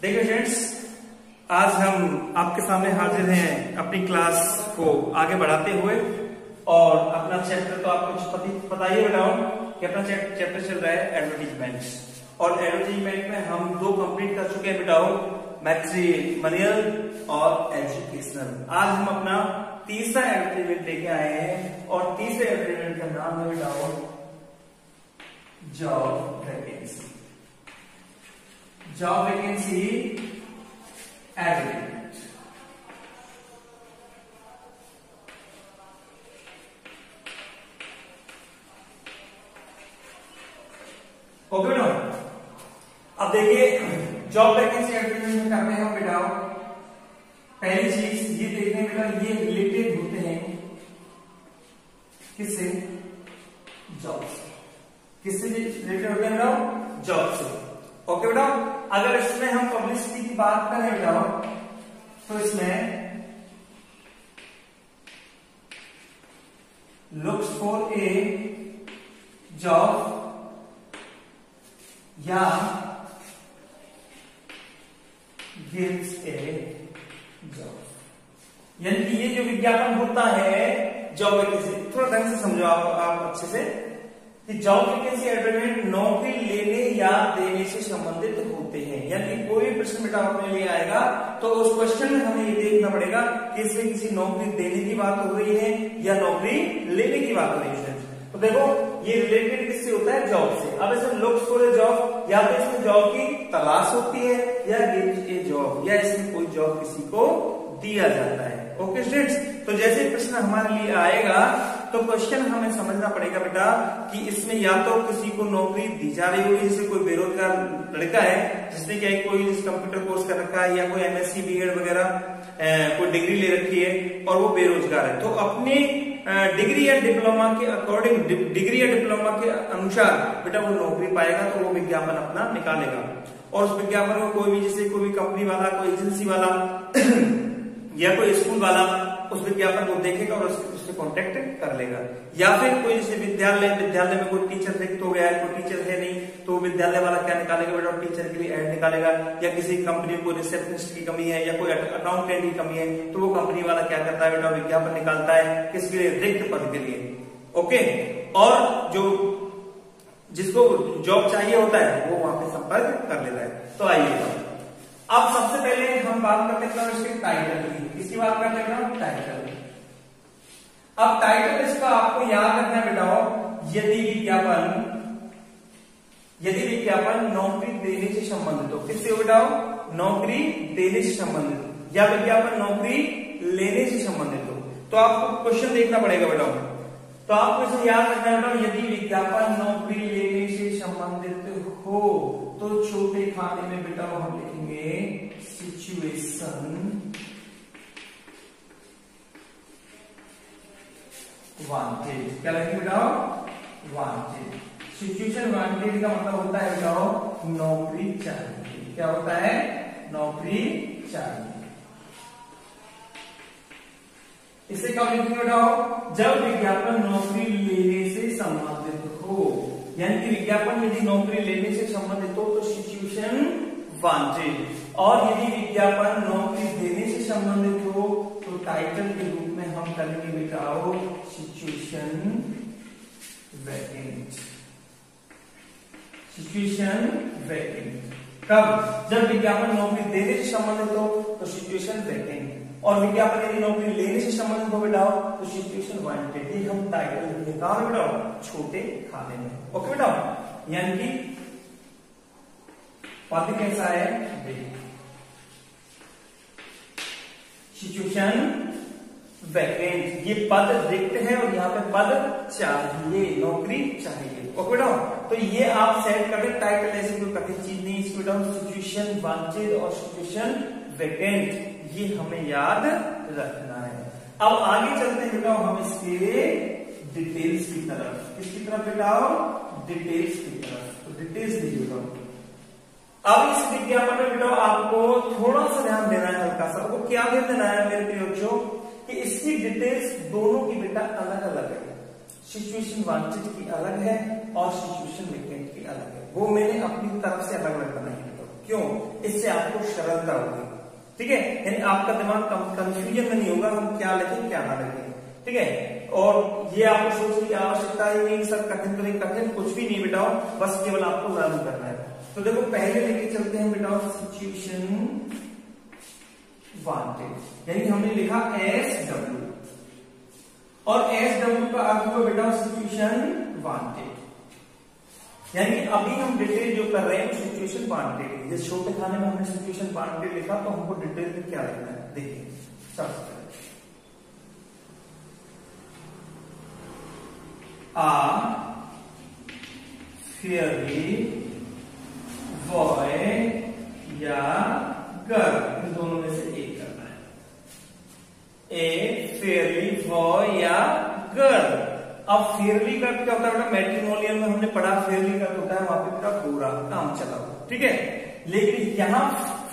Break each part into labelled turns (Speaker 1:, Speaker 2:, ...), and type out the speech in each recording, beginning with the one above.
Speaker 1: देखिए फ्रेंड्स, आज हम आपके सामने हाजिर हैं अपनी क्लास को आगे बढ़ाते हुए। और अपना चैप्टर तो आपको पता ही बताओ कि अपना चैप्टर चल रहा है एडवर्टीजमेंट। और एडवर्टीजमेंट में हम दो कंप्लीट कर चुके हैं बेटाओ, मैट्रिमोनियल और एजुकेशनल। आज हम अपना तीसरा एडवर्टीजमेंट लेके आए हैं और तीसरे एडवर्टीजमेंट का नाम है बेटाओ job vacancy. Job vacancy advertisement. Okay बेटा, अब देखिए जॉब वैकेंसी एडवर्टीजमेंट में करते हैं हम बेटा। पहली चीज ये देखने बेटा, ये रिलेटेड होते हैं किससे? जॉब से। किससे रिलेटेड होते हैं बेटा? जॉब से। ओके बेटा, अगर इसमें हम पब्लिसिटी की बात करें बेटा तो इसमें लुक्स फॉर ए जॉब या गिव्स ए जॉब, यानी कि ये जो विज्ञापन होता है जॉब वैकेंसी, थोड़ा ढंग से समझो आप अच्छे से कि जॉब वैकेंसी एडवर्टाइजमेंट नौकरी लेने या देने से संबंधित होते हैं। यानी कोई भी प्रश्न बेटा अपने लिए आएगा तो उस क्वेश्चन में हमें ये देखना पड़ेगा कि इसमें किसी नौकरी देने की बात हो रही है या नौकरी लेने की बात हो रही है। तो देखो ये रिलेटेड किससे होता है? जॉब से। अब इसमें लुक्स फॉर ए जॉब, या तो इसमें जॉब की तलाश होती है या गिव्स ए जॉब, या इसमें कोई जॉब किसी को दिया जाता है। ओके स्टूडेंट्स, तो जैसे प्रश्न हमारे लिए आएगा तो क्वेश्चन हमें समझना पड़ेगा बेटा कि इसमें या तो किसी को नौकरी दी जा रही होगी, जैसे कोई बेरोजगार लड़का है जिसने क्या कोई कंप्यूटर कोर्स कर रखा है या कोई एमएससी बीएड वगैरह कोई डिग्री ले रखी है और वो बेरोजगार है, तो अपने डिग्री या डिप्लोमा के अकॉर्डिंग, डिग्री या डिप्लोमा के अनुसार बेटा वो नौकरी पाएगा, तो वो विज्ञापन अपना निकालेगा। और उस विज्ञापन को कोई भी, जैसे कोई भी कंपनी वाला, कोई एजेंसी वाला या कोई स्कूल वाला उस विज्ञापन को देखेगा और उससे कांटेक्ट कर लेगा। या फिर कोई जैसे विद्यालय में कोई टीचर रिक्त हो गया है, कोई टीचर है नहीं, तो विद्यालय वाला क्या निकालेगा बेटा? टीचर के लिए ऐड निकालेगा। या किसी कंपनी में कोई रिसेप्शनिस्ट की कमी है या कोई अकाउंटेंट की कमी है, तो वो कंपनी वाला क्या करता है बेटा? विज्ञापन निकालता है किसके लिए? रिक्त पद के लिए। ओके, और जो जिसको जॉब चाहिए होता है वो वहां पे संपर्क कर लेता है। तो आइए अब सबसे पहले हम बात करते हैं इसके टाइटल की। इसकी बात करते हैं टाइटल। अब टाइटल इसका आपको याद रखना बेटा, यदि विज्ञापन नौकरी देने से संबंधित हो। किससे हो बेटा? नौकरी देने से संबंधित, या विज्ञापन नौकरी लेने से संबंधित हो। तो आपको क्वेश्चन देखना पड़ेगा बेटा, तो आपको इसे याद रखना बेटा, यदि विज्ञापन नौकरी लेने से संबंधित हो तो छोटे खाने में बेटा हम लिखेंगे सिचुएशन वांटेड। क्या लिखेंगे बेटा? वांटेड। सिचुएशन वांटेड का मतलब होता है बेटा नौकरी चाहिए। क्या होता है? नौकरी चाहिए। इसे कब लिखेंगे बेटा? जब विज्ञापन नौकरी लेने से संबंधित हो, यानी कि विज्ञापन यदि नौकरी लेने से संबंधित हो तो सिचुएशन वांटेड, और यदि विज्ञापन नौकरी देने से संबंधित हो तो टाइटल के रूप में हम करेंगे बेटा सिचुएशन वैकेंट। सिचुएशन वैकेंट कब? जब विज्ञापन नौकरी देने से संबंधित हो तो सिचुएशन वैकेंट, और विज्ञापन यदि नौकरी लेने से संबंधित हो बेटा तो सिचुएशन वांटेड। ये हम टाइटल लिखेंगे कहां बेटा? छोटे खाने में। ओके बेटा, यानी कि पद कैसा है? सिचुएशन वैकेंट, ये पद रिक्त है और यहाँ पे पद चाहिए, नौकरी चाहिए। ओके बेटा, तो ये आप सेट कर दें। टाइटल ऐसी कोई कठिन चीज नहीं, इसको बेटा सिचुएशन वांटेड और सिचुएशन वैकेंट, ये हमें याद रखना है। अब आगे चलते हैं बेटा हम इसके डिटेल्स की तरफ। किसकी तरफ बेटा? डिटेल्स की तरफ। तो डिटेल्स दीजिएगा। अब इस विज्ञापन में बेटा आपको थोड़ा सा ध्यान देना है, हल्का सा। वो क्या ध्यान देना है मेरे प्रिय बच्चों कि इसकी डिटेल्स दोनों की बेटा अलग अलग है। सिचुएशन वांटेड की अलग है और सिचुएशन वेकेंट की अलग है। वो मैंने अपनी तरफ से अलग अलग बनाई है। क्यों? इससे आपको सरलता होगी, ठीक है, यानी आपका दिमाग कंफ्यूजन में नहीं होगा हम क्या लिखें क्या ना लिखें, ठीक है। और ये आपको सोचने की आवश्यकता है नहीं सर कठिन तो नहीं, कठिन कुछ भी नहीं बेटाओ, बस केवल आपको लर्न करना है। तो देखो पहले लेके चलते हैं बेटाओ सिचुएशन वांटेड, यानी हमने लिखा SW और SW का अर्थ हुआ बेटा सिचुएशन वांटेड, यानी अभी हम डिटेल जो कर रहे हैं सिचुएशन वांटेड। जिस छोटे खाने में हमने सिचुएशन वांटेड लिखा तो हमको डिटेल में क्या लिखना है देखिए। सबसे फेयरली बॉय या गर्ल, इन दोनों में से एक करना है। ए फेयरली बॉय या गर्ल। अब फेयरली का क्या होता है? मैट्रिमोनियल में हमने पढ़ा फेयरली का होता है वहां पे बेटा गोरा काम चला, ठीक है। लेकिन यहाँ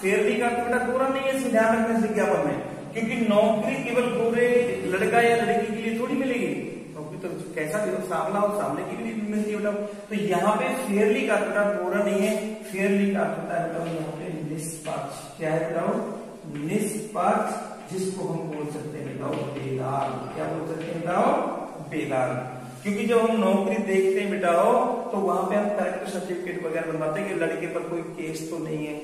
Speaker 1: फेयरली का बेटा गोरा नहीं है, ध्यान रखना इस विज्ञापन में, क्योंकि नौकरी केवल गोरे लड़का या लड़की के लिए थोड़ी मिलेगी, नौकरी तो कैसा भी हो, सामना और सामने की भी मिलती है बेटा। तो यहाँ पे फेयरली का बेटा गोरा नहीं है, फेयरली का होता है बेटा यहाँ पे निष्पक्ष। क्या है बेटा? निष्पक्ष, जिसको हम बोल सकते हैं बेटा बेदाग। क्या बोल सकते हैं बेटा? बेदाग। क्योंकि जब हम नौकरी देखते हैं बेटा तो वहां पे हम कैरेक्टर सर्टिफिकेट वगैरह बनवाते हैं कि लड़के पर कोई केस तो नहीं है,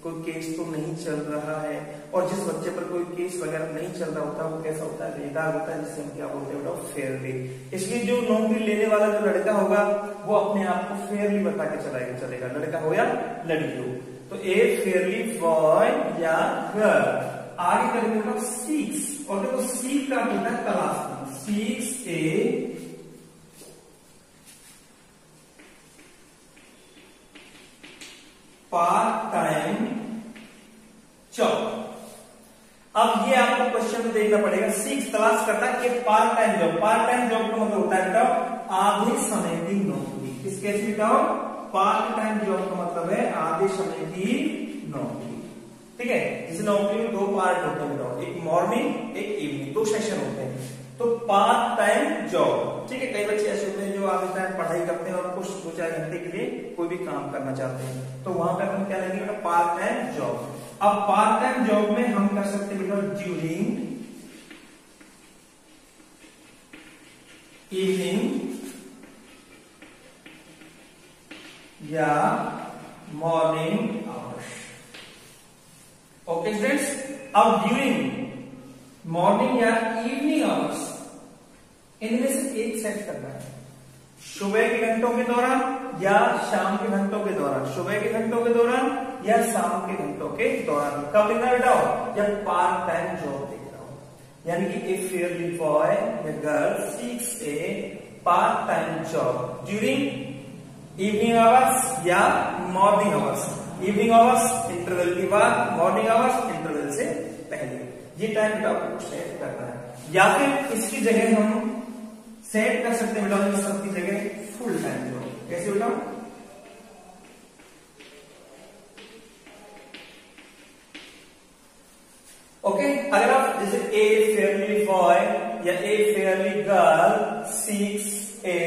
Speaker 1: कोई केस तो नहीं चल रहा है, और जिस बच्चे पर कोई केस वगैरह नहीं चल रहा होता वो कैसा होता है? बेदाग होता है, जिसे हम क्या बोलते हैं बेटा? फेयरली। इसलिए जो नौकरी लेने वाला जो लड़का होगा वो अपने आप को फेयरली बता के चलेगा, लड़का हो या लड़की हो। तो ए फेयरली बॉय या गर्ल। आगे करेंगे बेटा सीक्स, और देखो सीक का होता है तलाशना। Seeks a part time job. अब ये आपको क्वेश्चन में देखना पड़ेगा, सीक्स तलाश करता है कि part time job. Part time job का मतलब होता है बेटा आधे समय की नौकरी। किस कैसे बेटा? पार्ट टाइम जॉब का मतलब है आधे समय की नौकरी, ठीक है। जैसे नौकरी में दो पार्ट होते हैं बेटा, एक मॉर्निंग एक इवनिंग, दो सेशन होते हैं। तो पार्ट टाइम जॉब, ठीक है। कई बच्चे ऐसे होते हैं जो आधे टाइम पढ़ाई करते हैं और कुछ 2-4 घंटे के लिए कोई भी काम करना चाहते हैं, तो वहां पर हम क्या लेंगे बेटा? Part time job. अब पार्ट टाइम जॉब में हम कर सकते हैं बेटा ड्यूरिंग इवनिंग या मॉर्निंग आवर्स। ओके स्टूडेंट्स, अब ड्यूरिंग मॉर्निंग या इवनिंग आवर्स इनमें से एक सेट करना है। सुबह के घंटों के दौरान या शाम के घंटों के दौरान, सुबह के घंटों के दौरान या शाम के घंटों के दौरान। कब लिखना बेटा? जब पार्ट टाइम जॉब देख रहा हो, यानी कि ए फेयरली बॉय या girl seeks a part time job during evening hours या morning hours. Evening hours interval के बाद, मॉर्निंग आवर्स इंटरवल से पहले। ये टाइम बेटा आपको सेट करना है, या फिर इसकी जगह हम सेट कर सकते हैं बेटा इन सबकी जगह फुल टाइम जॉब। कैसे बेटा? ओके, अगर आप जैसे ए फेयरली बॉय या ए Fairlie girl seeks a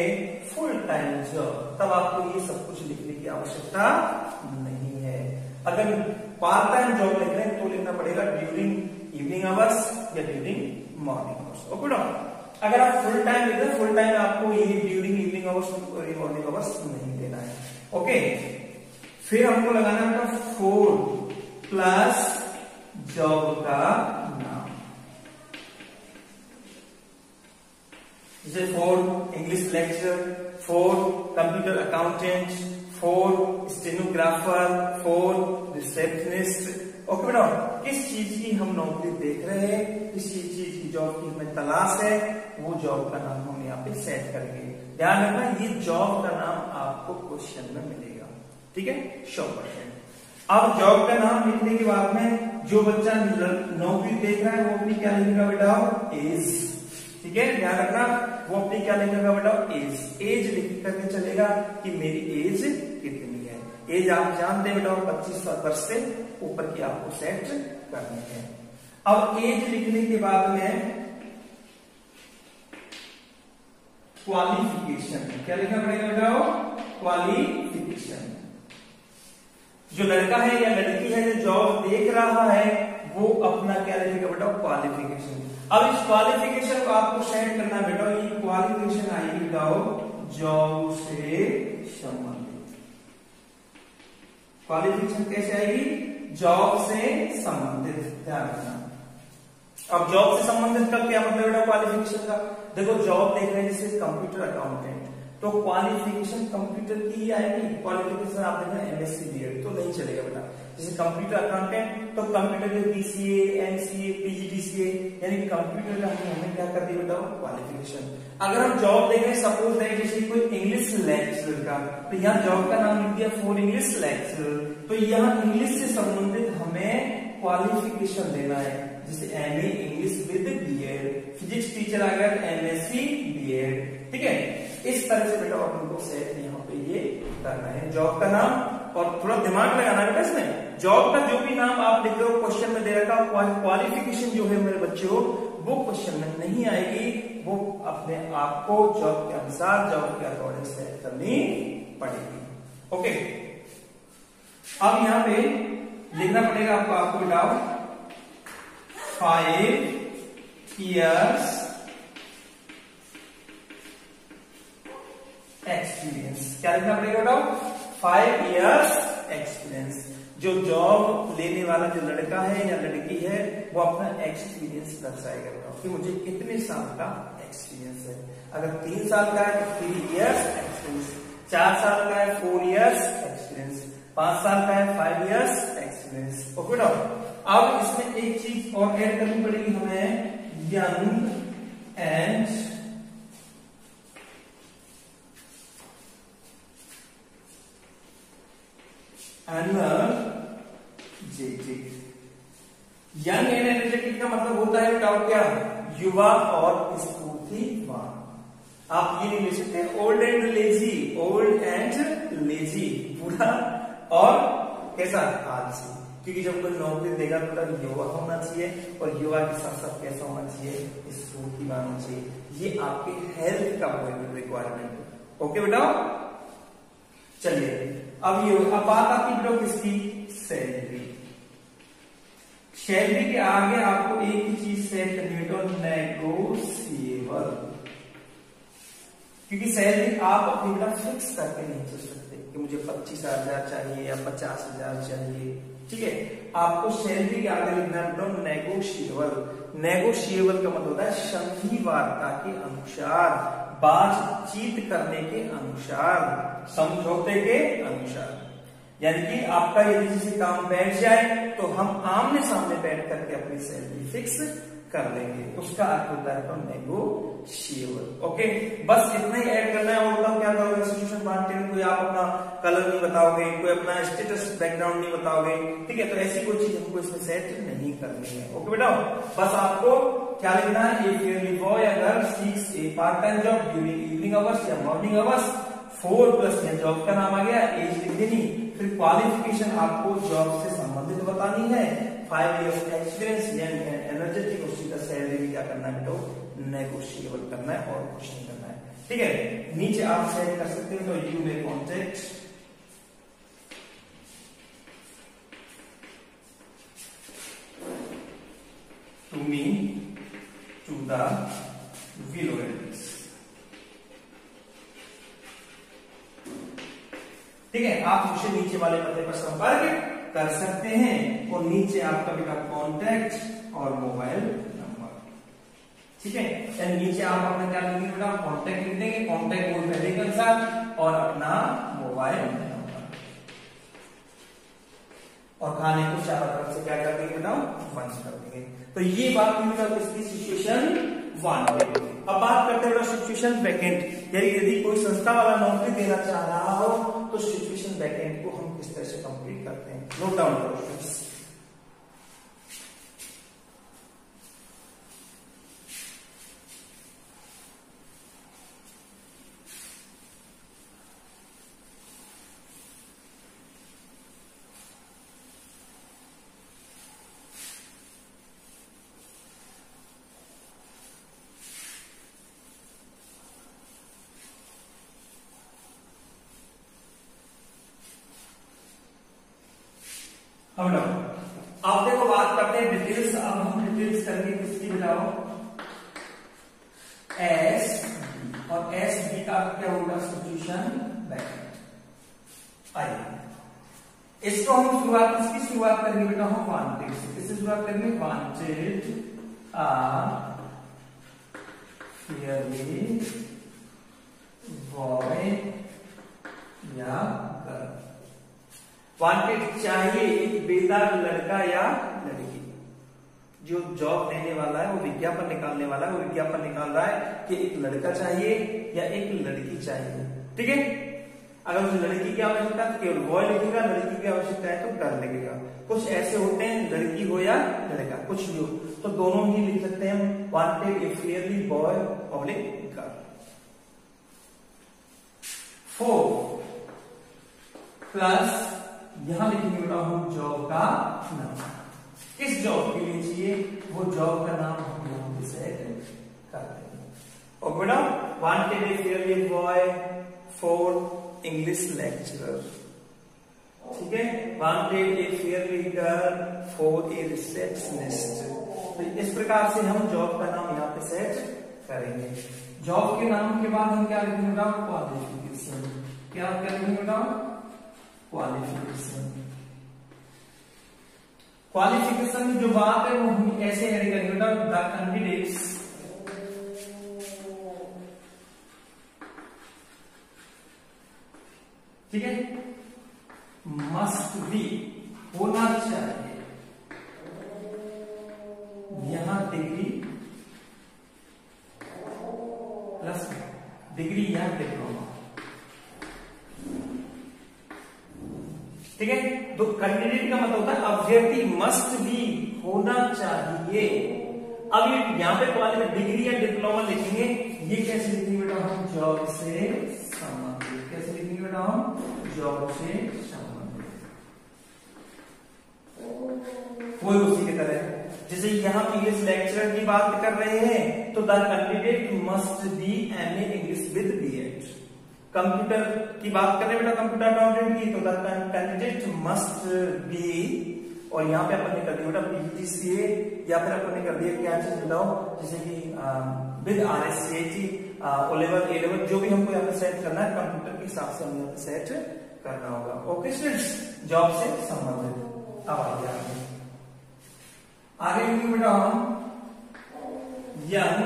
Speaker 1: full time job, तब आपको ये सब कुछ लिखने की आवश्यकता नहीं है। अगर पार्ट टाइम जॉब लिख रहे हैं तो लिखना पड़ेगा ड्यूरिंग इवनिंग आवर्स या ड्यूरिंग मॉर्निंग आवर्स। ओके बेटा, अगर आप फुल टाइम लिख रहे हैं, फुल टाइम आपको ये ड्यूरिंग इवनिंग आवर्स और मॉर्निंग आवर्स नहीं देना है। ओके, फिर हमको लगाना है 4 प्लस जॉब का नाम। जैसे 4 English lecture, 4 computer accountant, 4 stenographer, 4 receptionist. Okay बेटा, किस चीज की हम नौकरी देख रहे हैं, किस चीज की जॉब की हमें तलाश है, वो जॉब का नाम हम यहाँ पे सेट करेंगे। ध्यान रखना ये जॉब का नाम आपको क्वेश्चन में मिलेगा, ठीक है, 100%। अब जॉब का नाम लिखने के बाद में जो बच्चा नौकरी देख रहा है वो अपनी क्या लिखेगा बेटा? एज, ठीक है। ध्यान रखना वो अपनी क्या लिखेगा बेटा? एज। एज लिख करके चलेगा कि मेरी एज कितनी है। एज आप जानते हैं बेटा 25 वर्ष से ऊपर की आपको सेट करनी है। अब एज लिखने के बाद में क्वालिफिकेशन, क्या लिखना पड़ेगा बेटा? क्वालिफिकेशन। जो लड़का है या लड़की है जो जॉब देख रहा है वो अपना क्या लिखेगा बेटा, क्वालिफिकेशन। अब इस क्वालिफिकेशन को आपको सेट करना बेटा, ये क्वालिफिकेशन आएगी बताओ जॉब से संबंधित। क्वालिफिकेशन कैसे आएगी, जॉब से संबंधित, ध्यान रखना। अब जॉब से संबंधित का क्या मतलब बेटा क्वालिफिकेशन का, देखो जॉब देख रहे हैं जैसे कंप्यूटर अकाउंटेंट, तो क्वालिफिकेशन कंप्यूटर की ही आएगी। क्वालिफिकेशन आप देख रहे हैं एमएससी बीएड तो नहीं चलेगा बेटा। जैसे कंप्यूटर अकाउंटेंट तो कंप्यूटर के बीसीए, एमसीए, पीजीडीसीए, यानी कंप्यूटर का हमें क्या कर दिया बेटा क्वालिफिकेशन। अगर हम जॉब देख रहे हैं सपोज दैट जैसे कोई इंग्लिश लेक्चरर का, तो यहाँ जॉब का नाम लिख दिया फॉर इंग्लिश लेक्चरर, तो यहाँ इंग्लिश से संबंधित हमें क्वालिफिकेशन देना है। जैसे MA English with BEd, physics teacher आ गया एमएससी बीएड, ठीक है। इस तरह से बेटा अपन को सेट यहाँ पे ये करना है जॉब का नाम, और थोड़ा दिमाग लगाना बेटा इसमें। जॉब का जो भी नाम आप लिख रहे हो क्वेश्चन में दे रखा, क्वालिफिकेशन जो है मेरे बच्चों वो क्वेश्चन में नहीं आएगी, वो अपने आप को जॉब के अनुसार जॉब के अकॉर्डिंग सेट करनी पड़ेगी। ओके, अब यहाँ पे लिखना पड़ेगा आपको बेटा 5 years एक्सपीरियंस। क्या लिखना पड़ेगा बेटा, 5 years एक्सपीरियंस। जो जॉब लेने वाला जो लड़का है या लड़की है वो अपना एक्सपीरियंस दर्शाएगा बेटा कि मुझे कितने साल का एक्सपीरियंस है। अगर 3 साल का है तो 3 years एक्सपीरियंस, 4 साल का है 4 years एक्सपीरियंस, 5 साल का है 5 years एक्सपीरियंस। ओके बेटा, अब इसमें एक चीज और ऐड करनी पड़ेगी हमें, young and energetic. Young and energetic का मतलब होता है बेटा क्या, युवा और स्फूर्तिवान। आप ये नहीं ले सकते old and lazy, old and lazy बुरा और कैसा आलसी, क्योंकि जब कोई नौकरी देगा तो युवा होना चाहिए, और युवा के साथ साथ कैसा होना चाहिए, स्फूर्तिवान होना चाहिए। ये आपके हेल्थ का रिक्वायरमेंट। ओके बेटा, चलिए अब बात आती है किसकी, सैलरी। सैलरी के आगे आपको एक ही चीज सेट करनी है, नेगोशिएबल, क्योंकि सैलरी आप अपनी बेटा फिक्स करके नहीं चल सकते कि मुझे 25,000 चाहिए या 50,000 चाहिए, ठीक है। आपको सैलरी के आगे लिखना है नेगोशिएबल। नेगोशिएबल का मतलब होता है संधिवार्ता के अनुसार, बातचीत करने के अनुसार, समझौते के अनुसार। यानी कि आपका यदि किसी काम बैठ जाए तो हम आमने सामने बैठ करके अपनी सैलरी फिक्स कर लेंगे, उसका अर्थ होता है नेगोशिएबल। ओके, बस इतना ही ऐड करना है। और बताओ क्या करोगे, सिचुएशन बांटते में कोई आप अपना कलर नहीं बताओगे, कोई अपना स्टेटस बैकग्राउंड नहीं बताओगे, ठीक है। तो ऐसी कोई चीज हमको इसमें सेट नहीं करनी है। ओके बेटा, बस आपको क्या लिखना है, एक बॉय या girl seeks a part time job during evening hours या मॉर्निंग आवर्स, 4+ या जॉब का नाम आ गया, एज लिख देनी, फिर क्वालिफिकेशन आपको जॉब से संबंधित बतानी है, 5 years experience, young and energetic, उसी का सैलरी भी क्या करना है तो नेगोशिएबल करना है और कुछ नहीं करना है, ठीक है। नीचे आप सेट कर सकते हो, तो you may contact to me to the below address, ठीक है। आप मुझे नीचे वाले पते पर संपर्क कर सकते हैं, और नीचे आपका बेटा कॉन्टैक्ट और मोबाइल नंबर, ठीक है। यानी नीचे आप अपना क्या लिखेंगे बेटा, कॉन्टैक्ट लिख देंगे, कॉन्टैक्ट बोल पहले के अनुसार, और अपना मोबाइल नंबर, और खाने को चारों तरफ से क्या कर देंगे बेटा, बंद कर देंगे। तो ये बात हुई बेटा इसकी सिचुएशन 1। अब बात करते हैं सिचुएशन वैकेंट, यानी यदि कोई संस्था वाला नौकरी देना चाह रहा हो तो सिचुएशन वैकेंट को हम किस तरह से कंप्लीट करते हैं, नोट डाउन करो। अब देखो बात करते हैं डिटेल्स। अब हम डिटेल्स करेंगे किसकी, बताओ, एस बी, और एस बी का क्या होगा, सब्स्टिट्यूशन ब्रैकेट। आइए इसको हम शुरुआत, इसकी शुरुआत करेंगे बेटा हम वांटेड से। किससे शुरुआत करेंगे, वांटेड आर फेयरली बॉय या गर्ल। वांटेड चाहिए एक बेदाग लड़का या लड़की। जो जॉब देने वाला है, वो विज्ञापन निकालने वाला है, वो विज्ञापन निकाल रहा है कि एक लड़का चाहिए या एक लड़की चाहिए। ठीक है, अगर उस लड़की की आवश्यकता है तो केवल बॉय लिखेगा, लड़की की आवश्यकता है तो गर्ल लिखेगा। कुछ ऐसे होते हैं लड़की हो या लड़का, कुछ भी हो तो दोनों ही लिख सकते हैं हम। वांटेड ए fairly boy public girl. 4 plus यहां लिखेंगे बेटा हम जॉब का नाम। किस जॉब के लिए चाहिए, वो जॉब का नाम हम यहां पे सेट कर देंगे। और बेटा wanted A fairly boy for English lecturer. ठीक है, wanted A Fairlie girl for a receptionist. तो इस प्रकार से हम जॉब का नाम यहाँ पे सेट करेंगे। जॉब के नाम के बाद हम क्या लिखेंगे बेटा, क्वालिफिकेशन। क्या लिखेंगे बेटा, क्वालिफिकेशन। क्वालिफिकेशन में जो बात है वो हम ऐसे ऐड करेंगे बेटा, द कैंडिडेट्स ठीक है, मस्ट बी होना चाहिए यहां डिग्री प्लस डिग्री या डिप्लोमा। ठीक है, तो कैंडिडेट का मतलब होता है अभ्यर्थी, मस्ट बी होना चाहिए। अब ये यहां पे क्वालिफिकेशन डिग्री या डिप्लोमा लिखेंगे, ये कैसे लिखेंगे बेटा हम, जॉब से संबंधित। कैसे लिखेंगे बेटा हम, जॉब से संबंधित। कोई उसी की तरह जैसे यहां इंग्लिश लेक्चरर की बात कर रहे हैं तो the candidate must be MA English with BEd. Computer की बात कर रहे हैं बेटा, कंप्यूटर अकाउंटेंट की, तो द कैंडिडेट मस्ट बी, और यहाँ पे अपन ने कर दिया बेटा पीजीसीए, या फिर अपन ने कर दिया क्या चीज बताओ, जैसे कि with RSCAT, O level, A level, जो भी हमको यहाँ पे सेट करना है कंप्यूटर के हिसाब से हमें यहाँ पे सेट करना होगा। ओके स्टूडेंट्स, जॉब से संबंधित। अब आगे लिखेंगे बेटा हम यंग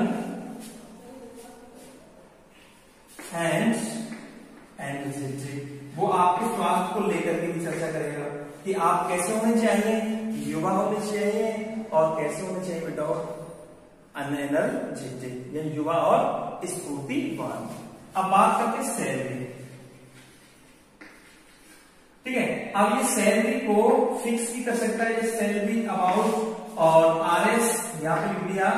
Speaker 1: एंड एनर्जेटिक। वो आपके स्वास्थ्य को लेकर के भी चर्चा करेगा कि आप कैसे होने चाहिए, युवा होने चाहिए, और कैसे होने चाहिए बेटा अनएनर्जेटिक, यानी युवा और स्फूर्तिवान। अब बात करते हैं सैलरी। ठीक है, अब ये सैलरी को फिक्स भी कर सकता है, ये सैलरी अमाउंट, और आरएस यहां पे लिख दिया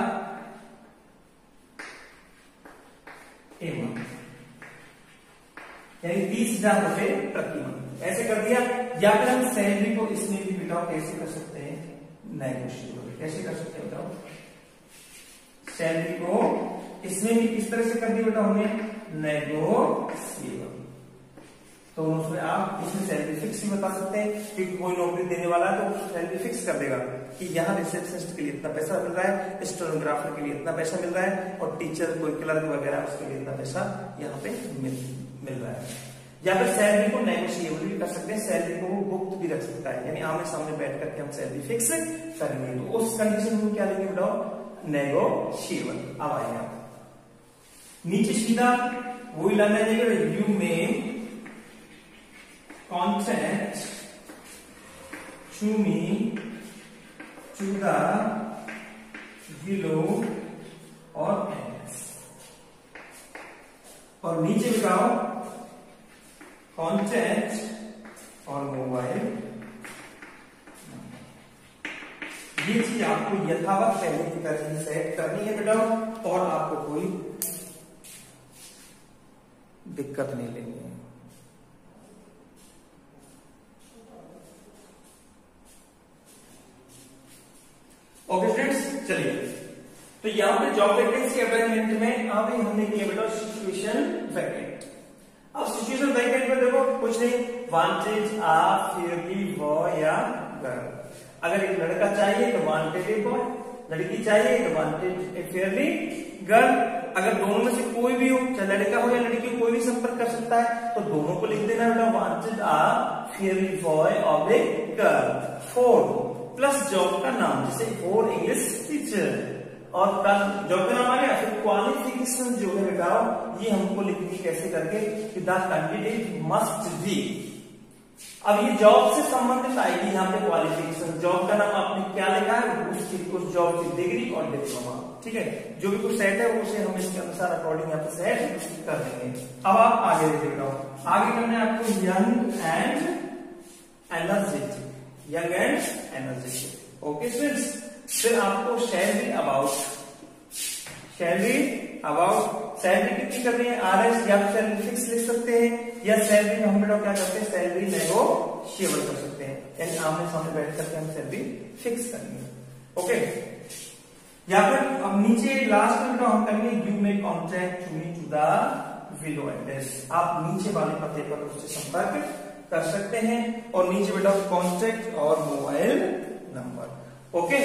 Speaker 1: ए मंथ, यानी 30,000 रुपए प्रति मंथ, ऐसे कर दिया। या फिर हम सैलरी को इसमें भी बताओ कैसे कर सकते हैं, नेगोशिएबल। कैसे कर सकते हैं बताओ, सैलरी को इसमें भी किस तरह से कर दिया बेटा हमने, नेगोशिएबल। तो उसमें आप इसमें सैलरी फिक्स भी बता सकते हैं कि कोई नौकरी देने वाला है तो सैलरी फिक्स कर देगा कि यहाँ रिसेप्शनिस्ट के लिए इतना पैसा मिल रहा है, स्टेनोग्राफर के लिए इतना पैसा मिल रहा है, और टीचर कोई क्लर्क वगैरह उसके लिए इतना पैसा यहाँ पे मिल रहा है। या फिर सैलरी को नेगोशिएबल भी कर सकते हैं, सैलरी को वो गुप्त भी रख सकता है, यानी आमने सामने बैठ करके हम सैलरी फिक्स करेंगे। तो उस कंडीशन में क्या लेंगे बताओ, नेगोशिएबल। अब आइए आप नीचे सीधा वही लाना है, यू में contact to me to the below और एड्रेस, और नीचे बताओ कॉन्टैक्ट और मोबाइल। ये चीज आपको यथावत पहले की तरह सेट करनी है बेटा, और आपको कोई दिक्कत नहीं लेनी है। ओके स्टूडेंट्स, चलिए तो यहाँ पे जॉब वैकेंसी अरेंजमेंट में अभी हमने किया बेटा सिचुएशन वैकेंट। अब सिचुएशन वैकेंट में देखो कुछ नहीं, वांटेड आ फेयरली बॉय या गर्ल। अगर एक लड़का चाहिए तो वांटेड ए बॉय, लड़की चाहिए तो वांटेड ए फेयरली गर्ल। अगर दोनों में से कोई भी हो, चाहे लड़का हो या लड़की हो, कोई भी संपर्क कर सकता है, तो दोनों को लिख देना बेटा, वांटेड आ फेयरली बॉय और a girl. For plus job का नाम, जैसे फॉर इंग्लिश टीचर, और जॉब का नाम आ गया। फिर क्वालिफिकेशन जो है बेटा ये हमको लिखनी कैसे करके, द कैंडिडेट मस्ट बी। अब ये जॉब से संबंधित आएगी यहाँ पे क्वालिफिकेशन। जॉब का नाम आपने क्या लिखा है, उस जॉब की डिग्री और डिप्लोमा, ठीक है। जो भी कुछ सेट है उसे हम इसके अनुसार अकॉर्डिंग यहाँ पे सेट कर देंगे। अब आप आगे देखिए बेटा, आगे करना है आपको young and energetic, young and energetic. Okay students, फिर आपको सैलरी अबाउट, सैलरी कितनी करनी है, आरएस या सैलरी फिक्स लिख सकते हैं, या सैलरी में हम बेटा क्या करते हैं, सैलरी नेगोशिएबल कर सकते हैं, यानी आमने सामने बैठ करके हम सैलरी फिक्स करेंगे। ओके, या फिर अब नीचे लास्ट में बेटा हम करेंगे you may contact me to the below address. आप नीचे वाले पते पर उससे संपर्क कर सकते हैं, और नीचे बेटा कॉन्टैक्ट और मोबाइल नंबर। ओके,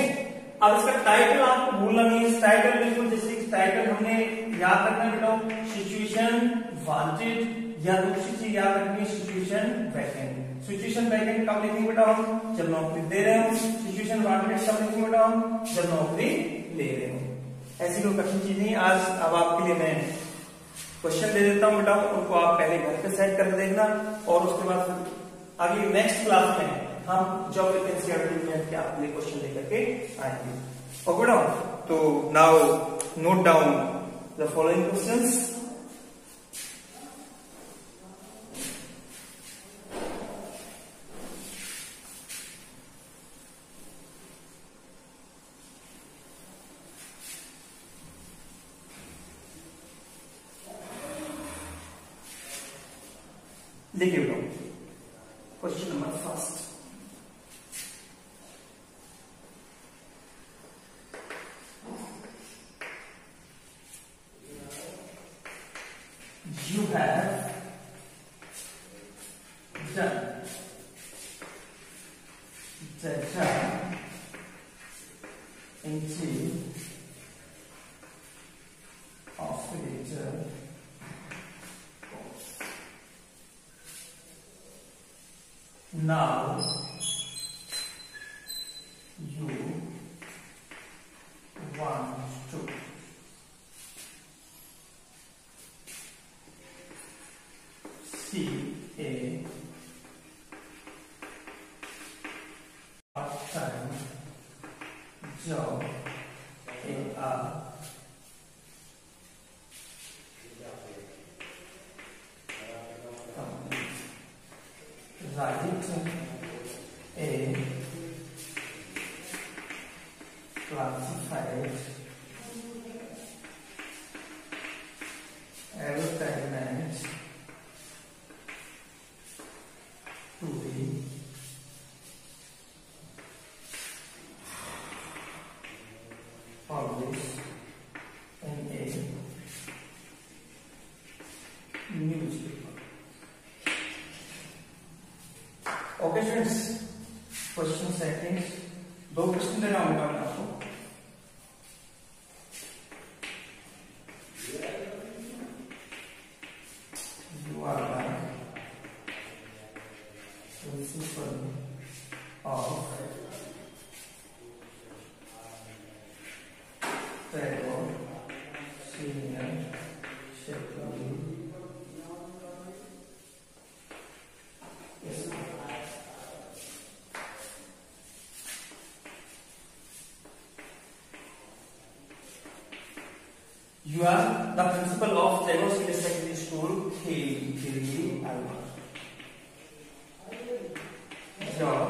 Speaker 1: अब इसका टाइटल आपको भूलना नहीं है। टाइटल बिल्कुल जैसे टाइटल हमने याद रखना बेटा, सिचुएशन वांटेड, या दूसरी चीज याद रखनी है सिचुएशन वैकेंट। सिचुएशन वैकेंट कब लिखेंगे बेटा हम, जब नौकरी दे रहे हो। सिचुएशन वांटेड कब लिखेंगे बेटा हम, जब नौकरी ले रहे हो। ऐसी कोई कठिन चीज नहीं। आज अब आपके लिए मैं क्वेश्चन दे देता हूं बेटा, उनको आप पहले घर पे सेट कर देखना, और उसके बाद आगे नेक्स्ट क्लास में हम जॉब वैकेंसी एडवर्टाइजमेंट के आपके लिए क्वेश्चन लेकर के आएंगे। ओके बेटा, तो now note down the following questions. देखिए बेटा, question number first, you have done data entry operator course. Now you want to see a part-time job in a company. Write a classified advertisement to be published in a newspaper. Okay friends, question settings, दो question देना होगा आपको। You are the principal of Tagore Senior Secondary School. You are the principal of Tagore Senior Secondary School, Kheli, Alwar. Your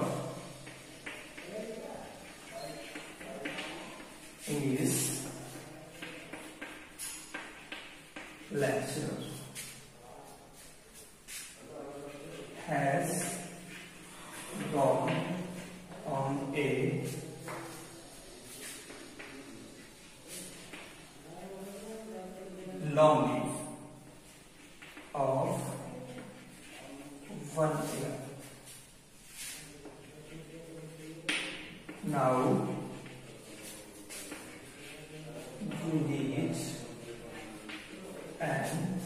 Speaker 1: English lecturer has gone on a long leave of 1 year. Now engage and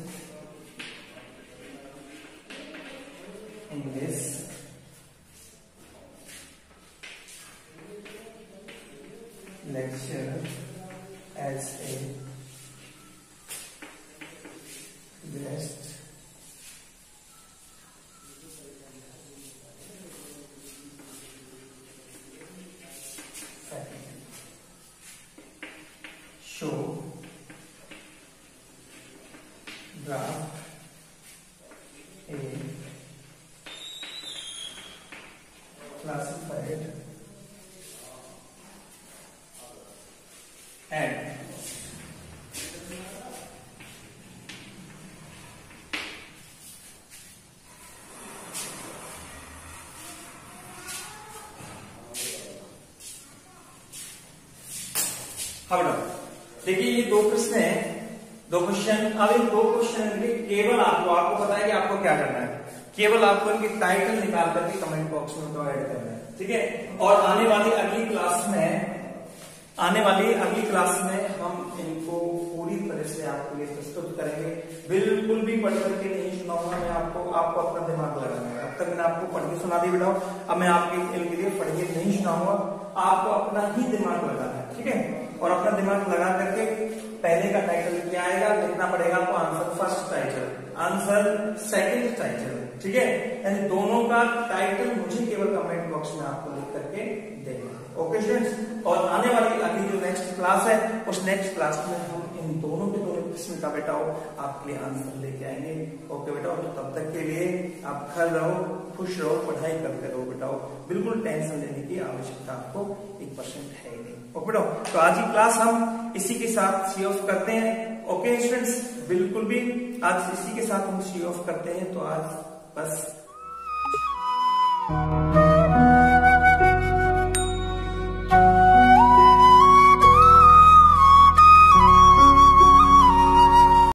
Speaker 1: in this lecture as a guest faculty. Show draft a classified and देखिए ये दो प्रश्न है, दो question. अब इन दो question में केवल आपको पता है कि आपको क्या करना है, केवल आपको इनके टाइटल निकाल करके कमेंट बॉक्स में तो ऐड करना है, ठीक है। और आने वाली अगली क्लास में हम इनको पूरी तरह से आपके लिए प्रस्तुत करेंगे। बिल्कुल भी पढ़ करके नहीं सुनाऊंगा मैं आपको अपना दिमाग लगाना है। अब तक मैंने आपको पढ़ के सुना दी बेटा, अब मैं आपके इनके लिए पढ़ के नहीं सुनाऊंगा, आपको अपना ही दिमाग लगाना है, ठीक है। और अपना दिमाग लगा करके पहले का टाइटल क्या आएगा लिखना पड़ेगा आपको, answer first title, answer second title, ठीक है। यानी दोनों का टाइटल मुझे केवल कमेंट बॉक्स में आपको लिख करके देना, ओके स्टूडेंट्स। और आने वाली अगली जो नेक्स्ट क्लास है, उस नेक्स्ट क्लास में हम इन दोनों के दोनों प्रश्न का बेटा आपके लिए आंसर लेके आएंगे, ओके बेटा। तो तब तक के लिए आप घर रहो, खुश रहो, पढ़ाई करते रहो बेटा, बिल्कुल टेंशन लेने की आवश्यकता आपको 1% है ही नहीं, ओके बेटा। तो आज की क्लास हम इसी के साथ सी ऑफ करते हैं, ओके स्टूडेंट्स। बिल्कुल भी आज इसी के साथ हम सी ऑफ करते हैं। तो आज बस